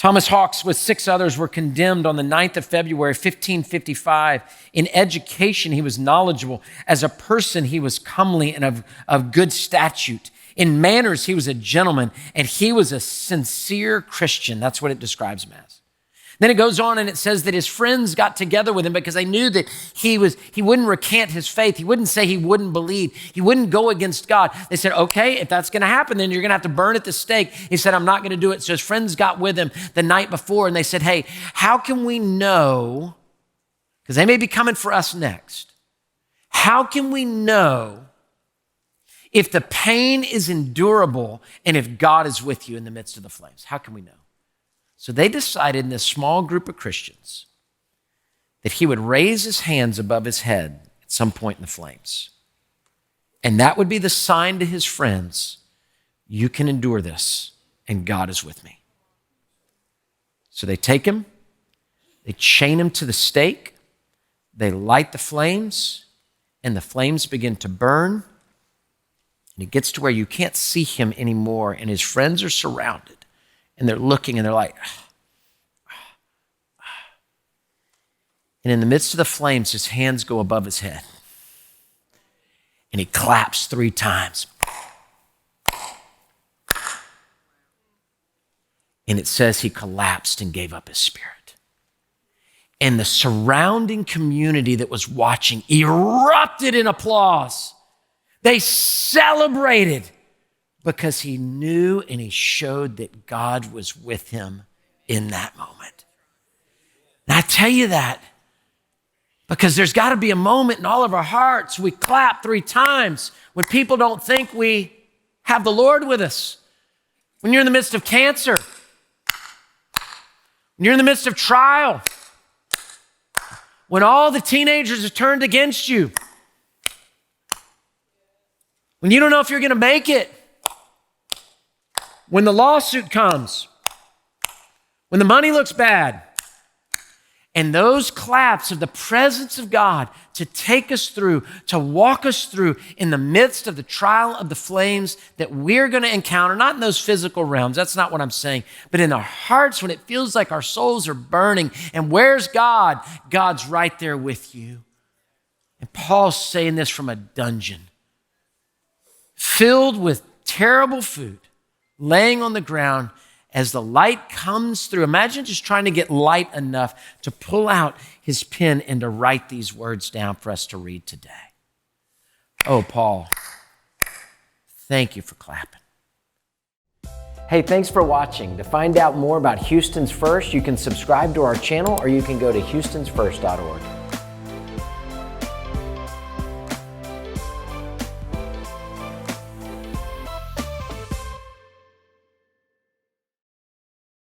Thomas Hawks with 6 others were condemned on the 9th of February, 1555. In education, he was knowledgeable. As a person, he was comely and of good statute. In manners, he was a gentleman, and he was a sincere Christian. That's what it describes him as. Then it goes on and it says that his friends got together with him because they knew that he wouldn't recant his faith. He wouldn't say he wouldn't believe. He wouldn't go against God. They said, okay, if that's going to happen, then you're going to have to burn at the stake. He said, I'm not going to do it. So his friends got with him the night before and they said, hey, how can we know, because they may be coming for us next, how can we know if the pain is endurable and if God is with you in the midst of the flames? How can we know? So they decided in this small group of Christians that he would raise his hands above his head at some point in the flames. And that would be the sign to his friends, you can endure this and God is with me. So they take him, they chain him to the stake, they light the flames, and the flames begin to burn. And it gets to where you can't see him anymore, and his friends are surrounded. And they're looking and they're like, and in the midst of the flames, his hands go above his head. And he claps 3 times. And it says he collapsed and gave up his spirit. And the surrounding community that was watching erupted in applause. They celebrated. Because he knew and he showed that God was with him in that moment. And I tell you that because there's got to be a moment in all of our hearts we clap 3 times when people don't think we have the Lord with us. When you're in the midst of cancer, when you're in the midst of trial, when all the teenagers are turned against you, when you don't know if you're going to make it, when the lawsuit comes, when the money looks bad, and those claps of the presence of God to take us through, to walk us through in the midst of the trial of the flames that we're going to encounter, not in those physical realms, that's not what I'm saying, but in our hearts when it feels like our souls are burning. And where's God? God's right there with you. And Paul's saying this from a dungeon, filled with terrible food, laying on the ground as the light comes through. Imagine just trying to get light enough to pull out his pen and to write these words down for us to read today. Oh, Paul, thank you for clapping. Hey, thanks for watching. To find out more about Houston's First, you can subscribe to our channel or you can go to houstonsfirst.org.